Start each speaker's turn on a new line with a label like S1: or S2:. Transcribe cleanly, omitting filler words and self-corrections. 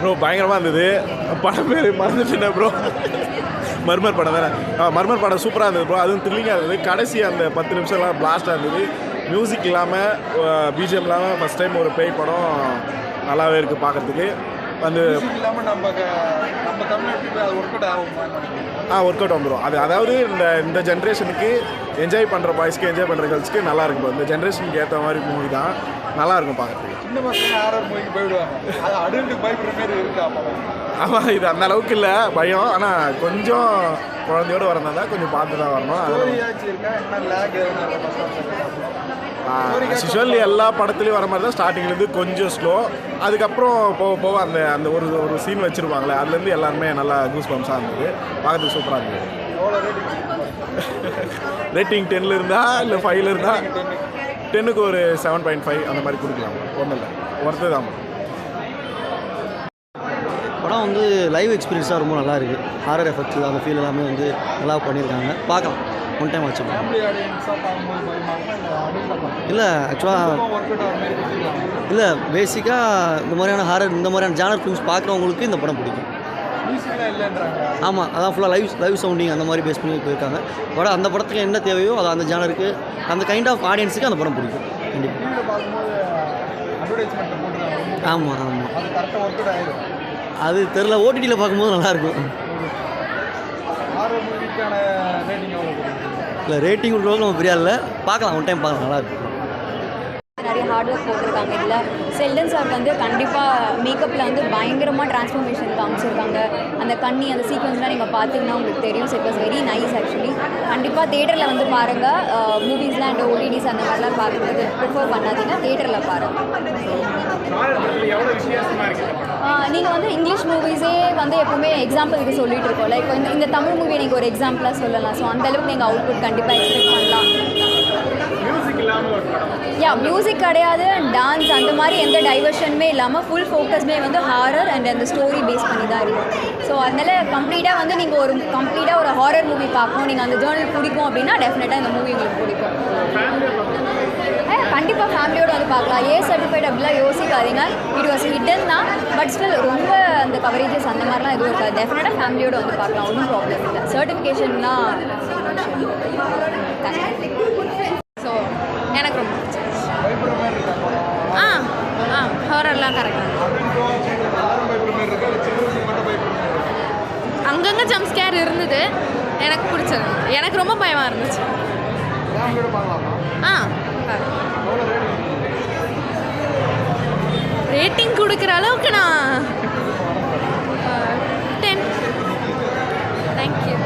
S1: Bro பயங்கரமாக இருந்தது. படம் பேர் மறந்துட்டேன் ப்ரோ. மர்மர் படம் தானே. மர்மர் படம் சூப்பராக இருந்தது ப்ரோ. அதுவும் த்ரில்லிங்காக இருந்தது. கடைசி அந்த 10 நிமிஷம்லாம் பிளாஸ்ட்டாக இருந்தது. மியூசிக் இல்லாமல் பிஜிஎம் இல்லாமல் ஃபஸ்ட் டைம் ஒரு பேய் படம் நல்லாவே இருக்குது பார்க்குறதுக்கு. வந்து
S2: இல்லாமல் நம்ம தமிழ்நாட்டுக்கு அது ஒர்க் அவுட் ஆகும்.
S1: ஒர்க் அவுட் வந்துடும். அதாவது இந்த ஜென்ரேஷனுக்கு என்ஜாய் பண்ணுற பாய்ஸ்க்கு என்ஜாய் பண்ணுற கேர்ள்ஸ்க்கு நல்லா இருக்கும் ப்ரோ. இந்த ஜென்ரேஷனுக்கு ஏற்ற மாதிரி மூவி தான், நல்லாயிருக்கும் பார்க்குறதுக்கு.
S2: சின்ன பசங்க ஹாரர் மூவிக்கு போயிடுவாங்க. அது அடல்ட்டுக்கு பயப்படுற மாதிரி இருக்கா படம்?
S1: ஆமாம், இது அந்த அளவுக்கு இல்லை பயம். ஆனால் கொஞ்சம் குழந்தையோடு வரந்தா கொஞ்சம் பார்த்து தான் வரணும். சிஷுவல் எல்லா படத்துலையும் வர மாதிரி தான் ஸ்டார்டிங்லேருந்து கொஞ்சம் ஸ்லோ. அதுக்கப்புறம் போக போக அந்த அந்த ஒரு சீன் வச்சுருப்பாங்களே, அதுலேருந்து எல்லாருமே நல்லா கூஸ் பம்ப்ஸாக இருந்தது. பார்க்கறதுக்கு சூப்பராக இருந்தது. ரேட்டிங் 10ல் இருந்தா இல்லை 5ல் இருந்தா 10க்கு ஒரு 7.5 அந்த மாதிரி கொடுக்கலாம். ஒன்றும் இல்லை, ஒர்த்து தான்.
S3: படம் வந்து லைவ் எக்ஸ்பீரியன்ஸாக ரொம்ப நல்லா இருக்குது. ஹாரர் எஃபெக்ட்ஸ் அந்த ஃபீல் எல்லாமே வந்து நல்லா பண்ணியிருக்காங்க. பார்க்கலாம், ஒன் டைம் வச்சு. இல்லை ஆக்சுவலாக இல்லை, பேசிக்காக இந்த மாதிரியான ஹாரர் இந்த மாதிரியான ஜானர் ஃபிலிம்ஸ் பார்க்குறவங்களுக்கு இந்த படம் பிடிக்கும். ஆமாம், அதான் ஃபுல்லாக லைவ் சவுண்டிங் அந்த மாதிரி பேஸ் பண்ணி போயிருக்காங்க. படம் அந்த படத்துக்கு என்ன தேவையோ அது அந்த ஜானருக்கு அந்த கைண்ட் ஆஃப் ஆடியன்ஸுக்கு அந்த படம் பிடிக்கும் கண்டிப்பாக. ஆமாம் ஆமாம், அது தெரில. ஓடிடியில் பார்க்கும்போது நல்லாயிருக்கும். இல்லை ரேட்டிங் கொடுக்குறது நம்ம பெரியா இல்லை, பார்க்கலாம், ஒன் டைம் பார்க்கலாம், நல்லாயிருக்கும்.
S4: நிறைய ஹார்ட் ஒர்க் போட்டிருக்காங்க. இதில் செல்டன் சார் வந்து கண்டிப்பாக மேக்கப்பில் வந்து பயங்கரமாக டிரான்ஸ்ஃபர்மேஷன் காமிச்சிருக்காங்க. அந்த கண்ணி அந்த சீக்வன்ஸ்லாம் நீங்கள் பார்த்தீங்கன்னா உங்களுக்கு தெரியும். It was very nice actually. கண்டிப்பாக தேட்டரில் வந்து பாருங்கள். மூவிஸ்லாம் அண்ட் ஓடிடிஸ் அந்த மாதிரிலாம் பார்க்குறது ப்ரிஃபர் பண்ணாதீங்க, தேட்டரில் பாருங்கள். நீங்கள் வந்து இங்கிலீஷ் மூவிஸே வந்து எப்போவுமே எக்ஸாம்பிளுக்கு சொல்லிட்டு இருக்கோம். லைக் இந்த தமிழ் மூவியை நீங்கள் ஒரு எக்ஸாம்பிளாக சொல்லலாம். ஸோ அந்தளவுக்கு நீங்கள் அவுட்புட் கண்டிப்பாக எக்ஸ்பெக்ட் பண்ணலாம். மியூசிக் கிடையாது, டான்ஸ் அந்த மாதிரி எந்த டைவர்ஷனுமே இல்லாமல் ஃபுல் ஃபோக்கஸ்மே வந்து ஹாரர் அண்ட் அந்த ஸ்டோரி பேஸ் பண்ணி தான் இருக்கும். ஸோ அதனால் கம்ப்ளீட்டாக வந்து நீங்கள் ஒரு ஹாரர் மூவி பார்க்கணும், நீங்கள் அந்த ஜேர்னல் பிடிக்கும் அப்படின்னா டெஃபினட்டாக இந்த மூவி உங்களுக்கு பிடிக்கும். கண்டிப்பாக ஃபேமிலியோடு வந்து பார்க்கலாம். சர்டிஃபைட் அப்படிலாம் யோசிக்காதீங்க. இட் வாஸ் ஹிடன் தான், பட் ஸ்டில் ரொம்ப அந்த கவரேஜஸ் அந்த மாதிரிலாம் எதுவும் இருக்காது. டெஃபினட்டாக ஃபேமிலியோடு வந்து பார்க்கலாம், ஒன்றும் ப்ராப்ளம் இல்லை. சர்டிஃபிகேஷன்லாம் ஸோ எனக்கு ரொம்ப ஹாரர்லாம் கரெக்டாக. அங்கங்கே ஜம்ப் ஸ்கேர் இருந்தது, எனக்கு பிடிச்சது. எனக்கு ரொம்ப பயமாக இருந்துச்சு. ரேட்டிங் கொடுக்குற அளவுக்கு நான் 10. தேங்க்யூ.